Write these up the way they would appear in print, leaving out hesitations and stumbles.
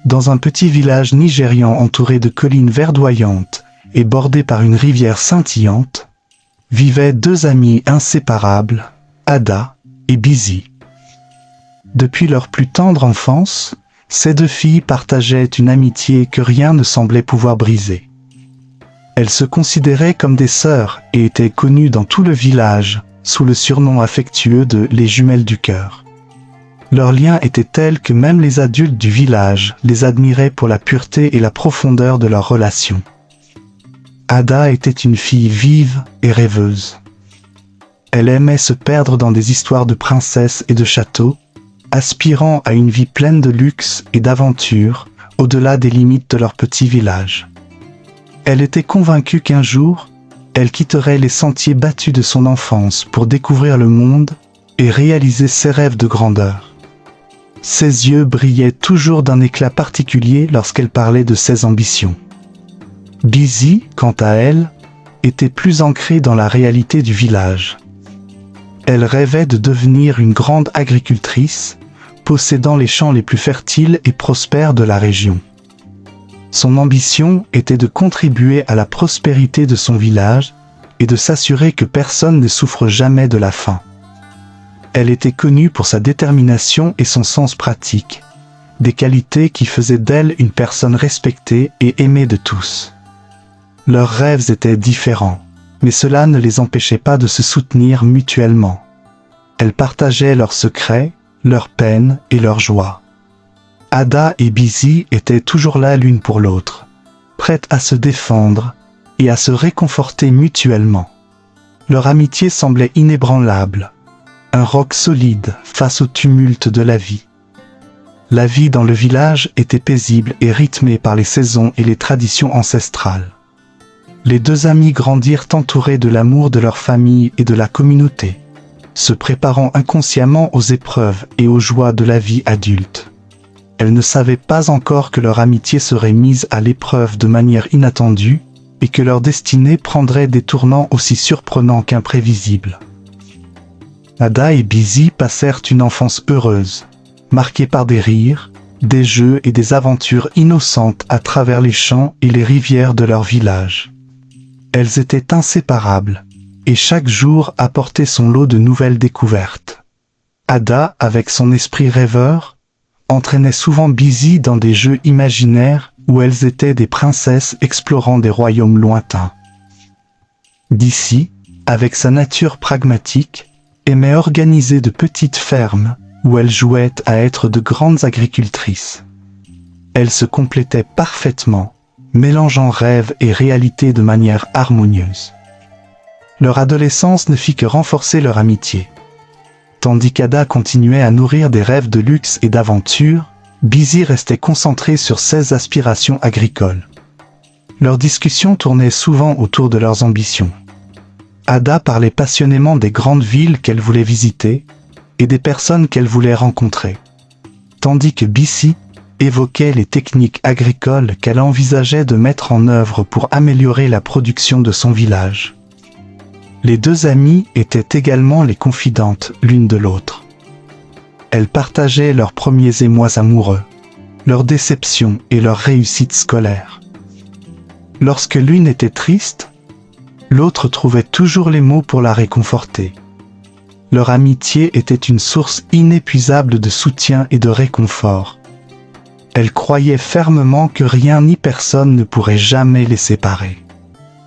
Dans un petit village nigérian entouré de collines verdoyantes et bordé par une rivière scintillante, vivaient deux amis inséparables, Ada et Busy. Depuis leur plus tendre enfance, ces deux filles partageaient une amitié que rien ne semblait pouvoir briser. Elles se considéraient comme des sœurs et étaient connues dans tout le village sous le surnom affectueux de « les jumelles du cœur ». Leur lien était tel que même les adultes du village les admiraient pour la pureté et la profondeur de leur relation. Ada était une fille vive et rêveuse. Elle aimait se perdre dans des histoires de princesses et de châteaux, aspirant à une vie pleine de luxe et d'aventure au-delà des limites de leur petit village. Elle était convaincue qu'un jour, elle quitterait les sentiers battus de son enfance pour découvrir le monde et réaliser ses rêves de grandeur. Ses yeux brillaient toujours d'un éclat particulier lorsqu'elle parlait de ses ambitions. Busy, quant à elle, était plus ancrée dans la réalité du village. Elle rêvait de devenir une grande agricultrice, possédant les champs les plus fertiles et prospères de la région. Son ambition était de contribuer à la prospérité de son village et de s'assurer que personne ne souffre jamais de la faim. Elle était connue pour sa détermination et son sens pratique, des qualités qui faisaient d'elle une personne respectée et aimée de tous. Leurs rêves étaient différents, mais cela ne les empêchait pas de se soutenir mutuellement. Elles partageaient leurs secrets, leurs peines et leurs joies. Ada et Busy étaient toujours là l'une pour l'autre, prêtes à se défendre et à se réconforter mutuellement. Leur amitié semblait inébranlable, un roc solide face au tumulte de la vie. La vie dans le village était paisible et rythmée par les saisons et les traditions ancestrales. Les deux amis grandirent entourés de l'amour de leur famille et de la communauté, se préparant inconsciemment aux épreuves et aux joies de la vie adulte. Elles ne savaient pas encore que leur amitié serait mise à l'épreuve de manière inattendue et que leur destinée prendrait des tournants aussi surprenants qu'imprévisibles. Ada et Busy passèrent une enfance heureuse, marquée par des rires, des jeux et des aventures innocentes à travers les champs et les rivières de leur village. Elles étaient inséparables, et chaque jour apportait son lot de nouvelles découvertes. Ada, avec son esprit rêveur, entraînait souvent Busy dans des jeux imaginaires où elles étaient des princesses explorant des royaumes lointains. Busy, avec sa nature pragmatique, aimait organiser de petites fermes où elles jouaient à être de grandes agricultrices. Elles se complétaient parfaitement, mélangeant rêve et réalité de manière harmonieuse. Leur adolescence ne fit que renforcer leur amitié. Tandis qu'Ada continuait à nourrir des rêves de luxe et d'aventure, Busy restait concentrée sur ses aspirations agricoles. Leurs discussions tournaient souvent autour de leurs ambitions. Ada parlait passionnément des grandes villes qu'elle voulait visiter et des personnes qu'elle voulait rencontrer, tandis que Busy évoquait les techniques agricoles qu'elle envisageait de mettre en œuvre pour améliorer la production de son village. Les deux amies étaient également les confidentes l'une de l'autre. Elles partageaient leurs premiers émois amoureux, leurs déceptions et leurs réussites scolaires. Lorsque l'une était triste, l'autre trouvait toujours les mots pour la réconforter. Leur amitié était une source inépuisable de soutien et de réconfort. Elles croyaient fermement que rien ni personne ne pourrait jamais les séparer.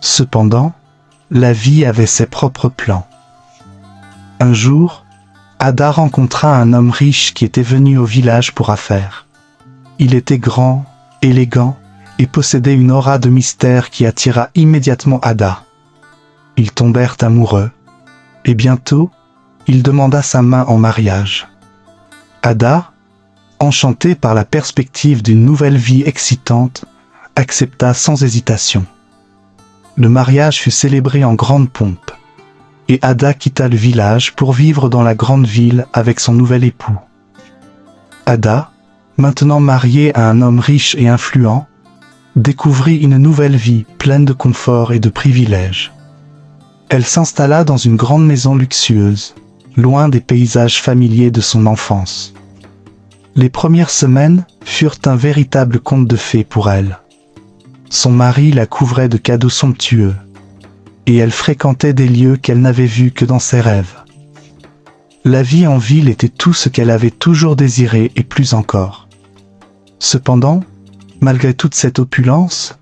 Cependant, la vie avait ses propres plans. Un jour, Ada rencontra un homme riche qui était venu au village pour affaires. Il était grand, élégant et possédait une aura de mystère qui attira immédiatement Ada. Ils tombèrent amoureux, et bientôt, il demanda sa main en mariage. Ada, enchantée par la perspective d'une nouvelle vie excitante, accepta sans hésitation. Le mariage fut célébré en grande pompe, et Ada quitta le village pour vivre dans la grande ville avec son nouvel époux. Ada, maintenant mariée à un homme riche et influent, découvrit une nouvelle vie pleine de confort et de privilèges. Elle s'installa dans une grande maison luxueuse, loin des paysages familiers de son enfance. Les premières semaines furent un véritable conte de fées pour elle. Son mari la couvrait de cadeaux somptueux, et elle fréquentait des lieux qu'elle n'avait vus que dans ses rêves. La vie en ville était tout ce qu'elle avait toujours désiré et plus encore. Cependant, malgré toute cette opulence,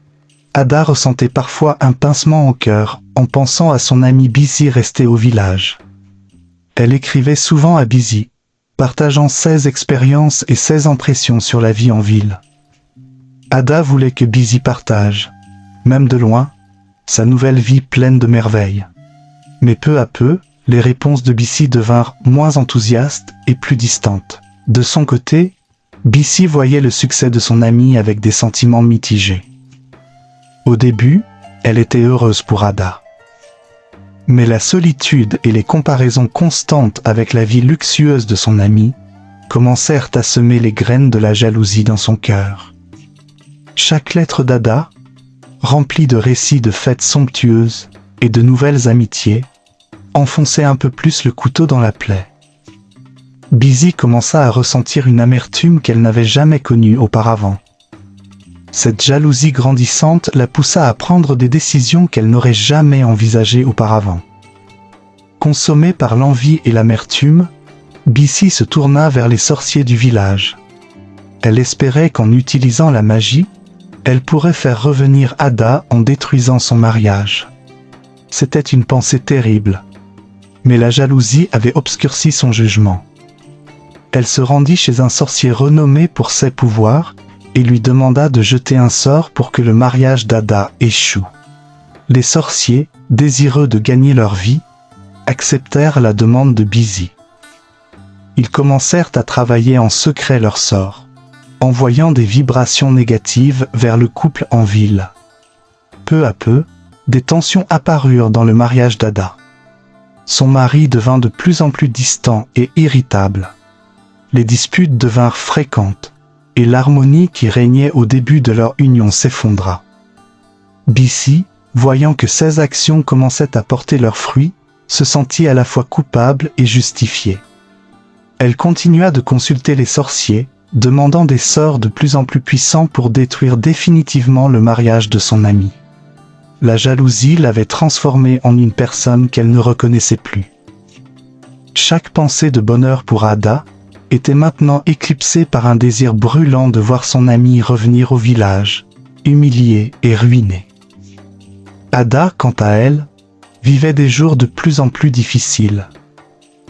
Ada ressentait parfois un pincement au cœur en pensant à son amie Busy restée au village. Elle écrivait souvent à Busy, partageant ses expériences et ses impressions sur la vie en ville. Ada voulait que Busy partage, même de loin, sa nouvelle vie pleine de merveilles. Mais peu à peu, les réponses de Busy devinrent moins enthousiastes et plus distantes. De son côté, Busy voyait le succès de son amie avec des sentiments mitigés. Au début, elle était heureuse pour Ada. Mais la solitude et les comparaisons constantes avec la vie luxueuse de son amie commencèrent à semer les graines de la jalousie dans son cœur. Chaque lettre d'Ada, remplie de récits de fêtes somptueuses et de nouvelles amitiés, enfonçait un peu plus le couteau dans la plaie. Busy commença à ressentir une amertume qu'elle n'avait jamais connue auparavant. Cette jalousie grandissante la poussa à prendre des décisions qu'elle n'aurait jamais envisagées auparavant. Consommée par l'envie et l'amertume, Busy se tourna vers les sorciers du village. Elle espérait qu'en utilisant la magie, elle pourrait faire revenir Ada en détruisant son mariage. C'était une pensée terrible, mais la jalousie avait obscurci son jugement. Elle se rendit chez un sorcier renommé pour ses pouvoirs et lui demanda de jeter un sort pour que le mariage d'Ada échoue. Les sorciers, désireux de gagner leur vie, acceptèrent la demande de Busy. Ils commencèrent à travailler en secret leur sort, envoyant des vibrations négatives vers le couple en ville. Peu à peu, des tensions apparurent dans le mariage d'Ada. Son mari devint de plus en plus distant et irritable. Les disputes devinrent fréquentes, et l'harmonie qui régnait au début de leur union s'effondra. Busy, voyant que ses actions commençaient à porter leurs fruits, se sentit à la fois coupable et justifiée. Elle continua de consulter les sorciers, demandant des sorts de plus en plus puissants pour détruire définitivement le mariage de son amie. La jalousie l'avait transformée en une personne qu'elle ne reconnaissait plus. Chaque pensée de bonheur pour Ada était maintenant éclipsée par un désir brûlant de voir son amie revenir au village, humiliée et ruinée. Ada, quant à elle, vivait des jours de plus en plus difficiles.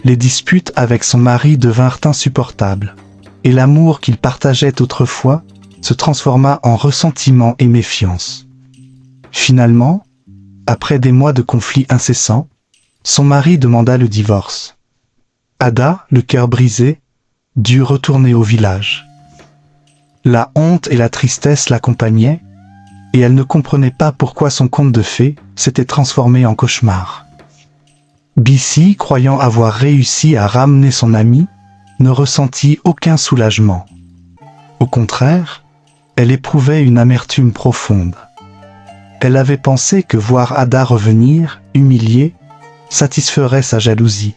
Les disputes avec son mari devinrent insupportables, et l'amour qu'ils partageaient autrefois se transforma en ressentiment et méfiance. Finalement, après des mois de conflits incessants, son mari demanda le divorce. Ada, le cœur brisé, dut retourner au village. La honte et la tristesse l'accompagnaient, et elle ne comprenait pas pourquoi son conte de fées s'était transformé en cauchemar. Busy, croyant avoir réussi à ramener son amie, ne ressentit aucun soulagement. Au contraire, elle éprouvait une amertume profonde. Elle avait pensé que voir Ada revenir, humiliée, satisferait sa jalousie.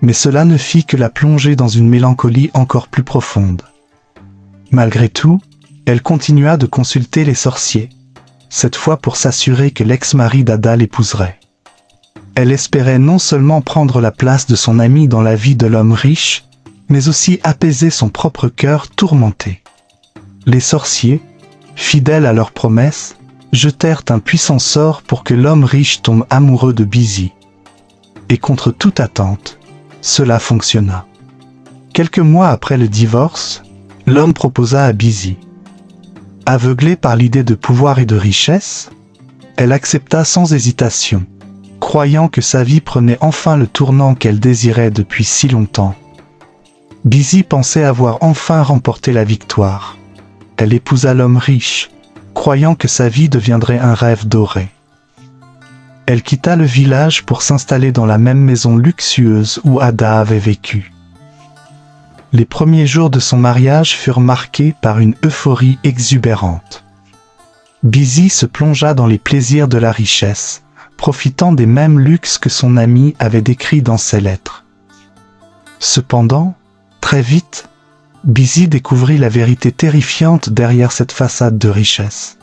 Mais cela ne fit que la plonger dans une mélancolie encore plus profonde. Malgré tout, elle continua de consulter les sorciers, cette fois pour s'assurer que l'ex-mari d'Ada l'épouserait. Elle espérait non seulement prendre la place de son ami dans la vie de l'homme riche, mais aussi apaiser son propre cœur tourmenté. Les sorciers, fidèles à leurs promesses, jetèrent un puissant sort pour que l'homme riche tombe amoureux de Busy. Et contre toute attente, cela fonctionna. Quelques mois après le divorce, l'homme proposa à Busy. Aveuglée par l'idée de pouvoir et de richesse, elle accepta sans hésitation, croyant que sa vie prenait enfin le tournant qu'elle désirait depuis si longtemps. Busy pensait avoir enfin remporté la victoire. Elle épousa l'homme riche, croyant que sa vie deviendrait un rêve doré. Elle quitta le village pour s'installer dans la même maison luxueuse où Ada avait vécu. Les premiers jours de son mariage furent marqués par une euphorie exubérante. Busy se plongea dans les plaisirs de la richesse, profitant des mêmes luxes que son ami avait décrits dans ses lettres. Cependant, très vite, Bizi découvrit la vérité terrifiante derrière cette façade de richesse.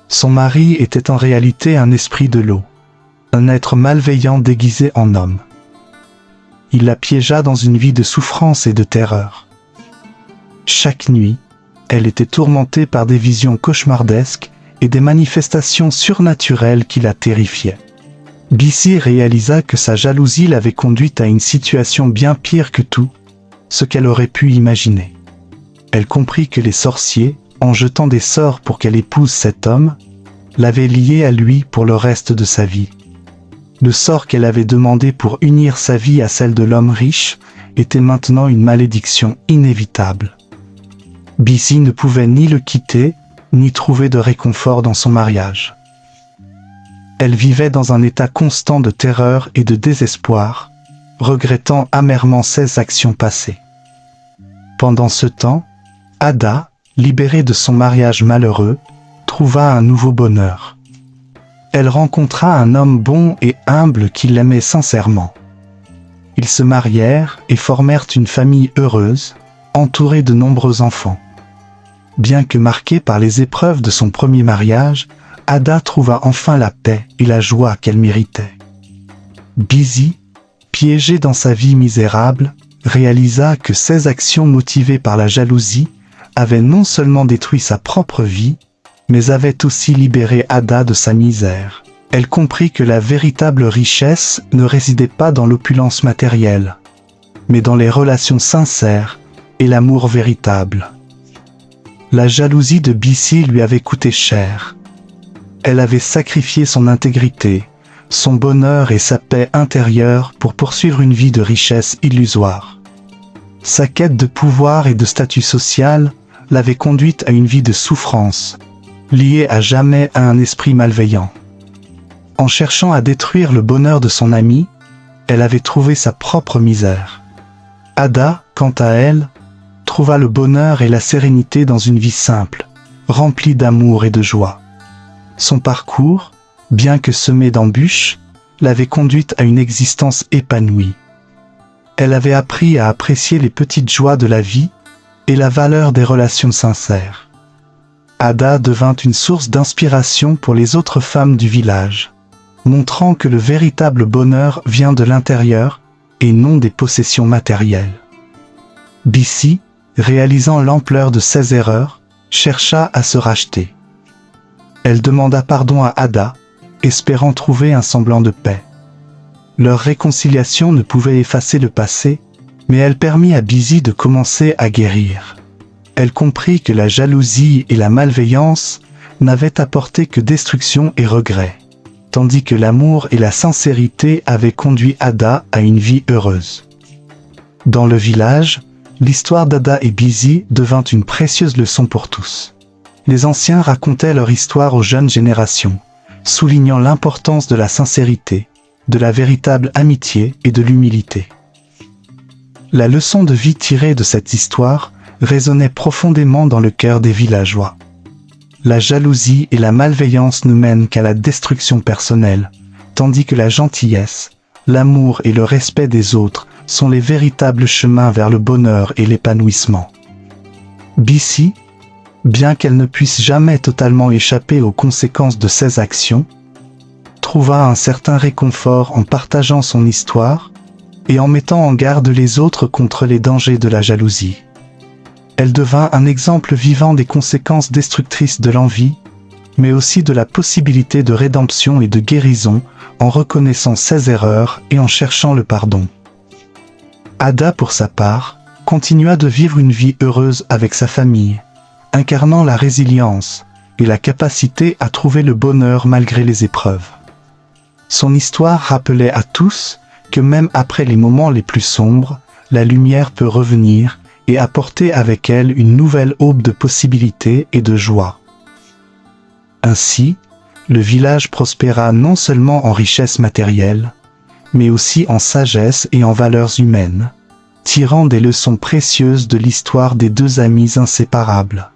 Son mari était en réalité un esprit de l'eau, un être malveillant déguisé en homme. Il la piégea dans une vie de souffrance et de terreur. Chaque nuit, elle était tourmentée par des visions cauchemardesques et des manifestations surnaturelles qui la terrifiaient. Bizi réalisa que sa jalousie l'avait conduite à une situation bien pire que tout ce qu'elle aurait pu imaginer. Elle comprit que les sorciers, en jetant des sorts pour qu'elle épouse cet homme, l'avaient liée à lui pour le reste de sa vie. Le sort qu'elle avait demandé pour unir sa vie à celle de l'homme riche était maintenant une malédiction inévitable. Bizi ne pouvait ni le quitter, ni trouver de réconfort dans son mariage. Elle vivait dans un état constant de terreur et de désespoir, regrettant amèrement ses actions passées. Pendant ce temps, Ada, libérée de son mariage malheureux, trouva un nouveau bonheur. Elle rencontra un homme bon et humble qui l'aimait sincèrement. Ils se marièrent et formèrent une famille heureuse, entourée de nombreux enfants. Bien que marquée par les épreuves de son premier mariage, Ada trouva enfin la paix et la joie qu'elle méritait. Bizi, piégée dans sa vie misérable, réalisa que ses actions motivées par la jalousie avaient non seulement détruit sa propre vie, mais avaient aussi libéré Ada de sa misère. Elle comprit que la véritable richesse ne résidait pas dans l'opulence matérielle, mais dans les relations sincères et l'amour véritable. La jalousie de Bizi lui avait coûté cher. Elle avait sacrifié son intégrité, son bonheur et sa paix intérieure pour poursuivre une vie de richesse illusoire. Sa quête de pouvoir et de statut social l'avait conduite à une vie de souffrance, liée à jamais à un esprit malveillant. En cherchant à détruire le bonheur de son ami, elle avait trouvé sa propre misère. Ada, quant à elle, trouva le bonheur et la sérénité dans une vie simple, remplie d'amour et de joie. Son parcours, bien que semé d'embûches, l'avait conduite à une existence épanouie. Elle avait appris à apprécier les petites joies de la vie et la valeur des relations sincères. Ada devint une source d'inspiration pour les autres femmes du village, montrant que le véritable bonheur vient de l'intérieur et non des possessions matérielles. Bizi, réalisant l'ampleur de ses erreurs, chercha à se racheter. Elle demanda pardon à Ada, espérant trouver un semblant de paix. Leur réconciliation ne pouvait effacer le passé, mais elle permit à Bizi de commencer à guérir. Elle comprit que la jalousie et la malveillance n'avaient apporté que destruction et regret, tandis que l'amour et la sincérité avaient conduit Ada à une vie heureuse. Dans le village, l'histoire d'Ada et Bizi devint une précieuse leçon pour tous. Les anciens racontaient leur histoire aux jeunes générations, soulignant l'importance de la sincérité, de la véritable amitié et de l'humilité. La leçon de vie tirée de cette histoire résonnait profondément dans le cœur des villageois. La jalousie et la malveillance ne mènent qu'à la destruction personnelle, tandis que la gentillesse, l'amour et le respect des autres sont les véritables chemins vers le bonheur et l'épanouissement. Bizi, bien qu'elle ne puisse jamais totalement échapper aux conséquences de ses actions, trouva un certain réconfort en partageant son histoire et en mettant en garde les autres contre les dangers de la jalousie. Elle devint un exemple vivant des conséquences destructrices de l'envie, mais aussi de la possibilité de rédemption et de guérison en reconnaissant ses erreurs et en cherchant le pardon. Ada, pour sa part, continua de vivre une vie heureuse avec sa famille, incarnant la résilience et la capacité à trouver le bonheur malgré les épreuves. Son histoire rappelait à tous que même après les moments les plus sombres, la lumière peut revenir et apporter avec elle une nouvelle aube de possibilités et de joie. Ainsi, le village prospéra non seulement en richesse matérielle, mais aussi en sagesse et en valeurs humaines, tirant des leçons précieuses de l'histoire des deux amis inséparables.